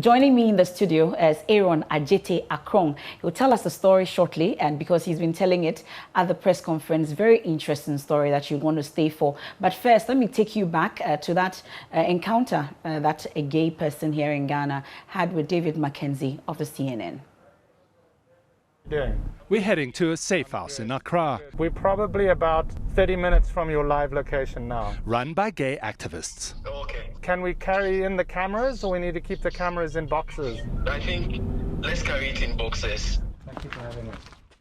Joining me in the studio is Aaron Ajete Akrong. He'll tell us the story shortly, and because he's been telling it at the press conference, very interesting story that you'd want to stay for. But first, let me take you back to that encounter that a gay person here in Ghana had with David Mackenzie of the CNN. We're heading to a safe house in Accra. We're probably about 30 minutes from your live location now. Run by gay activists. Okay. Can we carry in the cameras, or we need to keep the cameras in boxes? I think let's carry it in boxes. Thank you for having me.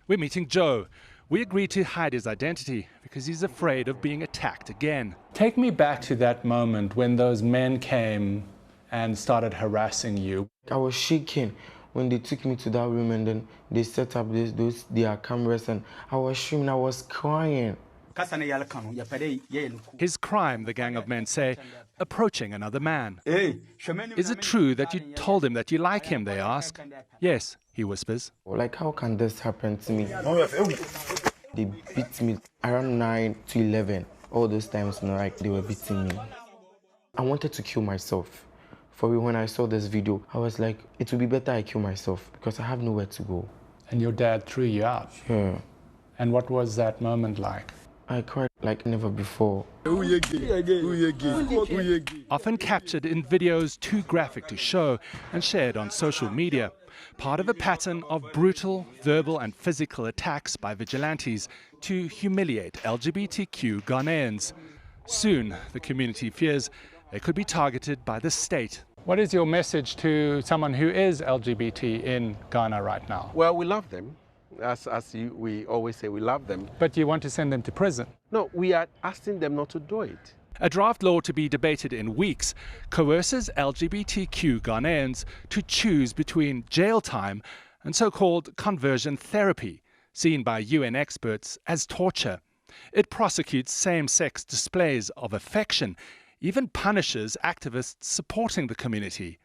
We're meeting Joe. We agreed to hide his identity because he's afraid of being attacked again. Take me back to that moment when those men came and started harassing you. I was shaking when they took me to that room, and then they set up their cameras, and I was screaming, I was crying. His crime, the gang of men say, approaching another man. Is it true that you told him that you like him, they ask? Yes, he whispers. Like, how can this happen to me? They beat me around 9 to 11. All those times, like, they were beating me. I wanted to kill myself. For me, when I saw this video, I was like, it would be better I kill myself because I have nowhere to go. And your dad threw you out? Yeah. And what was that moment like? I cried like never before. Often captured in videos too graphic to show and shared on social media. Part of a pattern of brutal verbal and physical attacks by vigilantes to humiliate LGBTQ Ghanaians. Soon, the community fears they could be targeted by the state. What is your message to someone who is LGBT in Ghana right now? Well, we love them. We always say, we love them. But you want to send them to prison? No, we are asking them not to do it. A draft law to be debated in weeks coerces LGBTQ Ghanaians to choose between jail time and so-called conversion therapy, seen by UN experts as torture. It prosecutes same-sex displays of affection, even punishes activists supporting the community.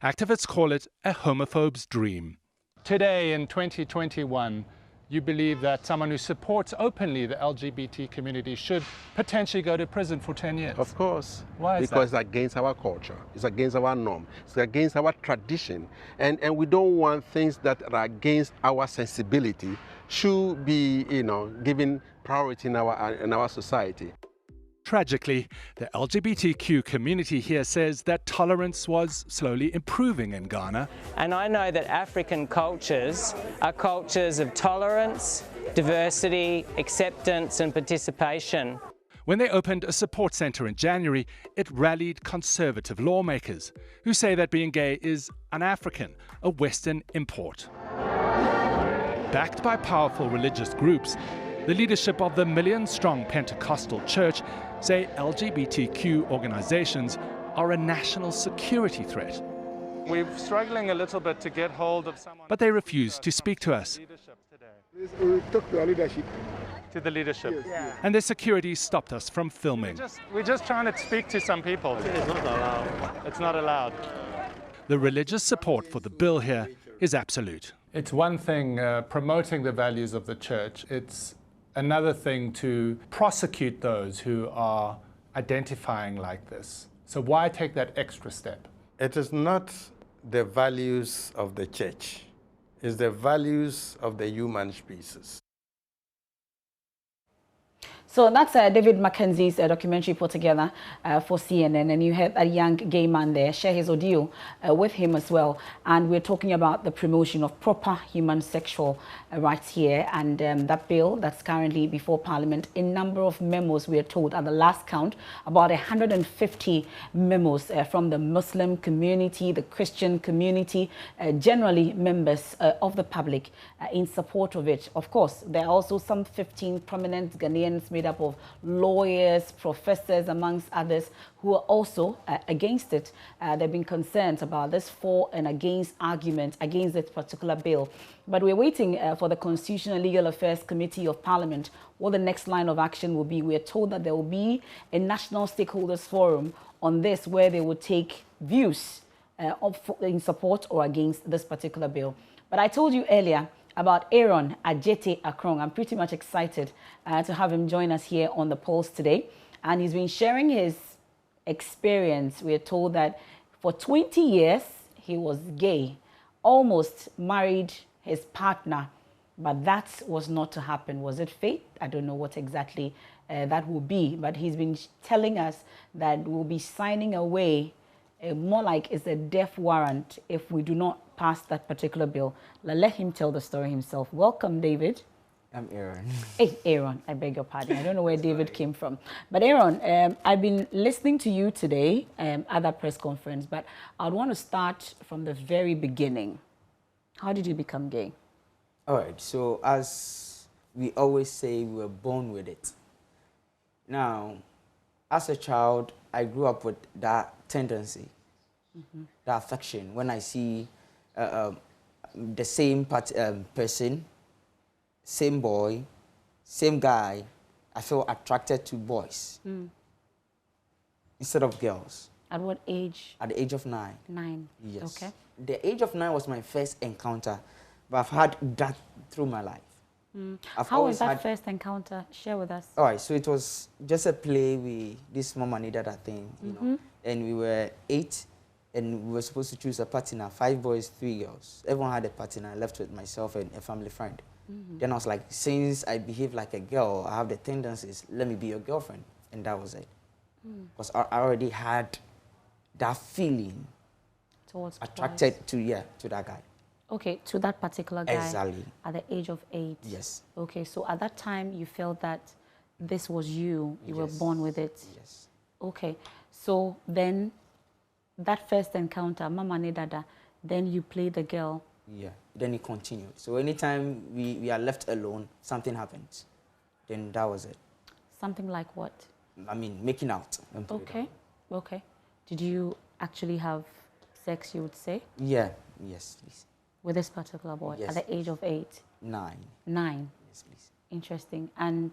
Activists call it a homophobe's dream. Today, in 2021, you believe that someone who supports openly the LGBT community should potentially go to prison for 10 years? Of course. Why is because that? It's against our culture. It's against our norm. It's against our tradition. And we don't want things that are against our sensibility should be, given priority in our society. Tragically, the LGBTQ community here says that tolerance was slowly improving in Ghana. And I know that African cultures are cultures of tolerance, diversity, acceptance and participation. When they opened a support centre in January, it rallied conservative lawmakers who say that being gay is un-African, a Western import. Backed by powerful religious groups, the leadership of the million-strong Pentecostal church say LGBTQ organizations are a national security threat. We're struggling a little bit to get hold of someone. But they refuse to speak to us. We talk to our leadership. To the leadership. Yes. And their security stopped us from filming. We're just trying to speak to some people. It's not allowed. It's not allowed. The religious support for the bill here is absolute. It's one thing promoting the values of the church. It's another thing to prosecute those who are identifying like this. So why take that extra step? It is not the values of the church. It's the values of the human species. So that's David Mackenzie's documentary put together for CNN, and you had a young gay man there share his ordeal with him as well. And we're talking about the promotion of proper human sexual rights here, and that bill that's currently before Parliament. A number of memos, we are told at the last count, about 150 memos from the Muslim community, the Christian community, generally members of the public in support of it. Of course, there are also some 15 prominent Ghanaians made up of lawyers, professors, amongst others, who are also against it. There have been concerns about this for and against argument against this particular bill. But we're waiting for the Constitutional and Legal Affairs Committee of Parliament, what the next line of action will be. We are told that there will be a National Stakeholders Forum on this, where they will take views in support or against this particular bill. But I told you earlier about Aaron Ajete Akrong. I'm pretty much excited to have him join us here on the Pulse today. And he's been sharing his experience. We are told that for 20 years, he was gay, almost married his partner, but that was not to happen. Was it fate? I don't know what exactly that will be, but he's been telling us that we'll be signing away, more like it's a death warrant if we do not pass that particular bill. Let him tell the story himself. Welcome, David. I'm Aaron. Hey, Aaron, I beg your pardon. I don't know where David came from. But Aaron, I've been listening to you today at that press conference, but I'd want to start from the very beginning. How did you become gay? All right, so as we always say, we were born with it. Now, as a child, I grew up with that tendency, that affection. When I see the same person, same boy, same guy, I feel attracted to boys instead of girls. At what age? At the age of 9. 9. Yes. Okay. The age of 9 was my first encounter, but I've had that through my life. How was that first encounter? Share with us. All right, so it was just a play. This mama needed a thing, you know, and we were 8, and we were supposed to choose a partner, 5 boys, 3 girls. Everyone had a partner. I left with myself and a family friend. Then I was like, since I behave like a girl, I have the tendencies, let me be your girlfriend. And that was it. Because I already had that feeling towards attracted boys. to that guy. Okay, to that particular guy. Exactly. At the age of 8. Yes. Okay, so at that time you felt that this was you. You were born with it. Yes. Okay, so then that first encounter, Mama ne Dada, then you play the girl. Yeah, then it continued. So anytime we are left alone, something happens. Then that was it. Something like what? I mean, making out. Okay, okay. Did you actually have sex, you would say? Yeah, yes, please. With this particular boy? Yes. At the age of 8? 9. 9? Yes, please. Interesting. And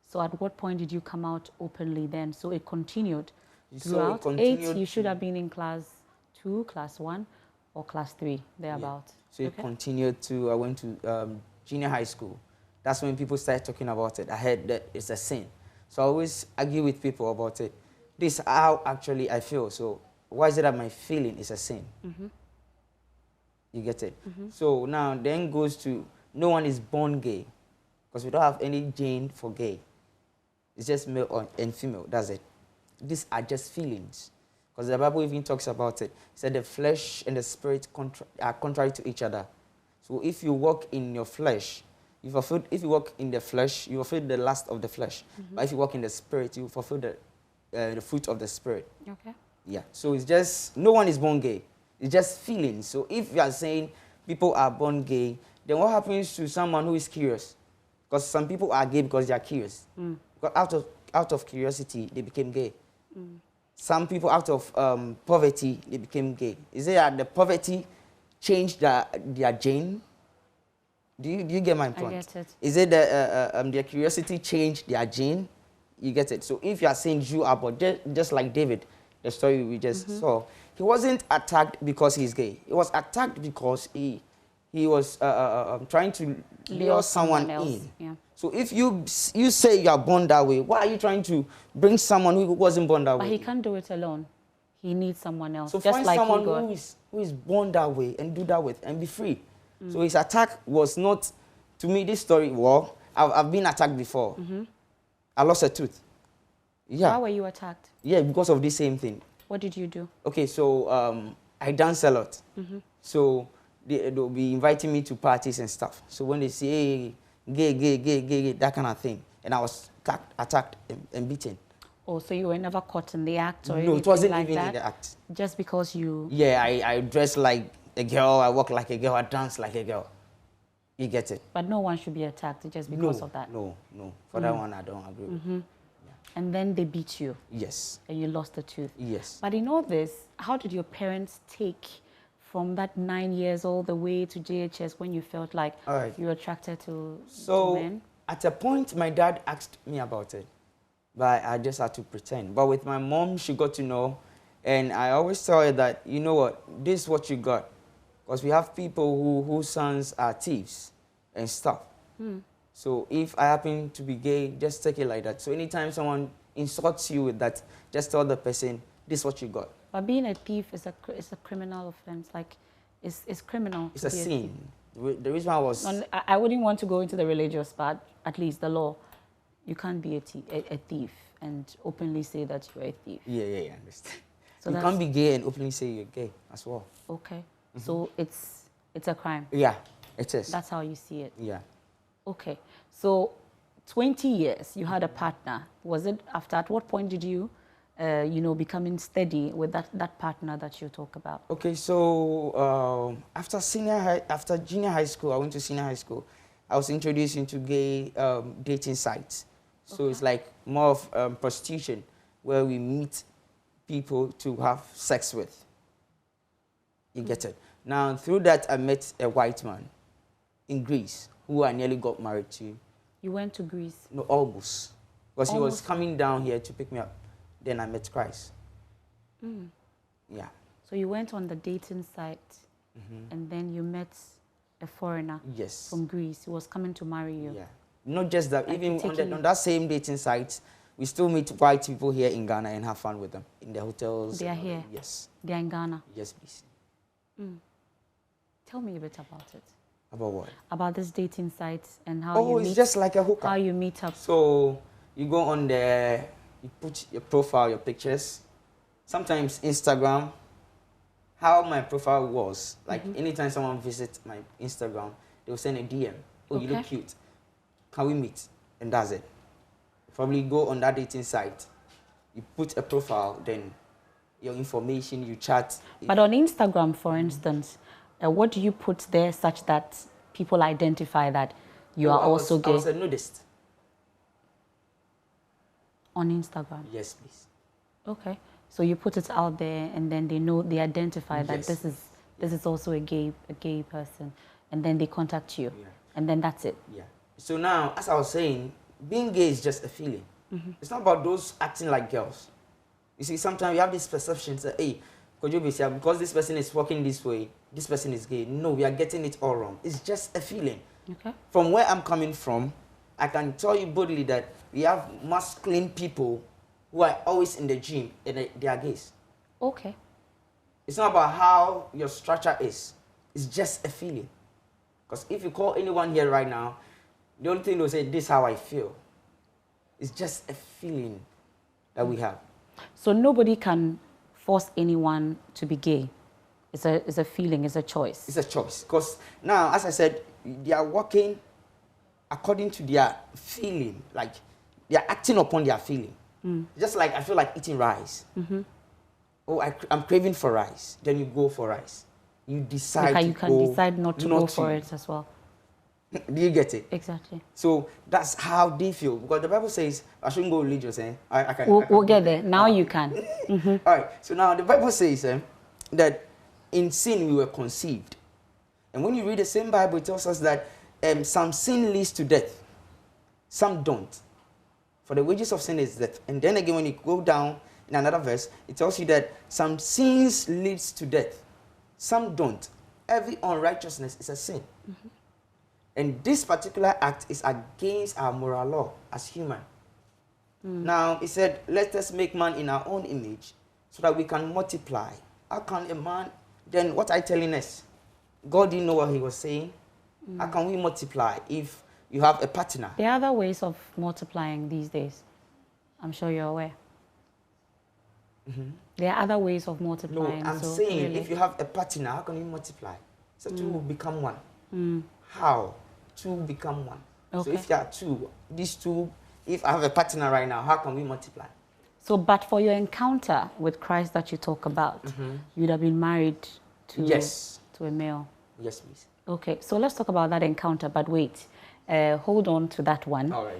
so at what point did you come out openly then? So it continued throughout? So it continued 8, you should have been in class 2, class 1, or class 3, thereabout. Yeah. So it continued to, I went to junior high school. That's when people started talking about it. I heard that it's a sin. So I always argue with people about it. This is how actually I feel. So why is it that my feeling is a sin? You get it? So now then goes to, no one is born gay. Because we don't have any gene for gay. It's just male and female, that's it. These are just feelings. Because the Bible even talks about it. It said the flesh and the spirit are contrary to each other. So if you walk in your flesh, if you walk in the flesh, you fulfill the lust of the flesh. But if you walk in the spirit, you fulfill the fruit of the spirit. Okay. Yeah. So it's just, no one is born gay. It's just feelings. So if you are saying people are born gay, then what happens to someone who is curious? Because some people are gay because they are curious. Because out of curiosity, they became gay. Some people out of poverty, they became gay. Is it that the poverty changed their gene? Do you get my point? I get it. Is it that their curiosity changed their gene? You get it? So if you are saying you are born, just like David, the story we just saw, he wasn't attacked because he's gay. He was attacked because he was trying to lure someone in. Yeah. So if you say you are born that way, why are you trying to bring someone who wasn't born that way? But he can't do it alone. He needs someone else. So just find like someone who is born that way and do that with and be free. So his attack was not, to me, this story, well, I've been attacked before. I lost a tooth. Yeah. How were you attacked? Yeah, because of this same thing. What did you do? Okay, so I dance a lot. So they'll be inviting me to parties and stuff. So when they say, hey, gay, that kind of thing. And I was attacked and beaten. Oh, so you were never caught in the act or no, anything it wasn't like even that? in the act. Just because you... Yeah, I dress like a girl, I walk like a girl, I dance like a girl. You get it? But no one should be attacked just because of that? No. For that one, I don't agree with. Yeah. And then they beat you? Yes. And you lost a tooth? Yes. But in all this, how did your parents take from that 9 years all the way to JHS when you felt like you were attracted to men? At a point, my dad asked me about it, but I just had to pretend. But with my mom, she got to know, and I always tell her that, you know what, this is what you got. Because we have people whose sons are thieves and stuff. So if I happen to be gay, just take it like that. So anytime someone insults you with that, just tell the person, this is what you got. But being a thief is a criminal offense. Like, it's criminal. It's a sin. The reason I was... I wouldn't want to go into the religious part, at least the law. You can't be a thief and openly say that you're a thief. Yeah, I understand. So you can't be gay and openly say you're gay as well. Okay. So it's a crime. Yeah, it is. That's how you see it. Yeah. Okay. So 20 years, you had a partner. Was it after, at what point did you, becoming steady with that partner that you talk about? Okay, so after junior high school, I went to senior high school. I was introduced into gay dating sites. So it's like more of prostitution, where we meet people to have sex with. You get it? Now, through that, I met a white man in Greece, who I nearly got married to. You went to Greece? No, almost. Because he was coming down here to pick me up. Then I met Christ. Yeah. So you went on the dating site, and then you met a foreigner from Greece who was coming to marry you. Yeah. Not just that, even on that same dating site, we still meet white people here in Ghana and have fun with them in the hotels. They are here? Yes. They are in Ghana? Yes, please. Tell me a bit about it. About what? About this dating site and how you meet. It's just like a hookup. How you meet up. So you go on there, you put your profile, your pictures. Sometimes Instagram. How my profile was, like anytime someone visits my Instagram, they will send a DM. Oh, you look cute. Can we meet? And that's it. Probably go on that dating site. You put a profile, then your information, you chat. But on Instagram, for instance, what do you put there such that people identify that you are also gay? I was a nudist. On Instagram? Yes, please. Okay. So you put it out there, and then they identify that this is also a gay person, and then they contact you, and then that's it. Yeah. So now, as I was saying, being gay is just a feeling. It's not about those acting like girls. You see, sometimes you have this perception that, hey, could you be saying because this person is walking this way, this person is gay? No, we are getting it all wrong. It's just a feeling. Okay. From where I'm coming from, I can tell you boldly that we have masculine people who are always in the gym and they are gays. Okay. It's not about how your structure is. It's just a feeling. Because if you call anyone here right now, the only thing they'll say, this is how I feel. It's just a feeling that we have. So nobody can force anyone to be gay. It's a feeling, it's a choice. It's a choice. Because now, as I said, they are working according to their feeling. Like, they are acting upon their feeling. Just like I feel like eating rice. Oh, I'm craving for rice. Then you go for rice. You decide you can decide not to go for it as well. Do you get it? Exactly. So that's how they feel. Because the Bible says, I shouldn't go religious. We'll get there. Now you can. All right. So now the Bible says that in sin we were conceived. And when you read the same Bible, it tells us that some sin leads to death. Some don't. For the wages of sin is death. And then again, when you go down in another verse, it tells you that some sins leads to death. Some don't. Every unrighteousness is a sin. And this particular act is against our moral law as human. Now, it said, let us make man in our own image so that we can multiply. How can a man, then what are you telling us? God didn't know what he was saying. How can we multiply if you have a partner? There are other ways of multiplying these days. I'm sure you're aware. There are other ways of multiplying. No, I'm saying if you have a partner, how can you multiply? So two will become one. How? Two become one. Okay. So if there are two, these two, if I have a partner right now, how can we multiply? So, but for your encounter with Christ that you talk about, you'd have been married to, to a male? Yes, please. Okay, so let's talk about that encounter, but wait. Hold on to that one. All right.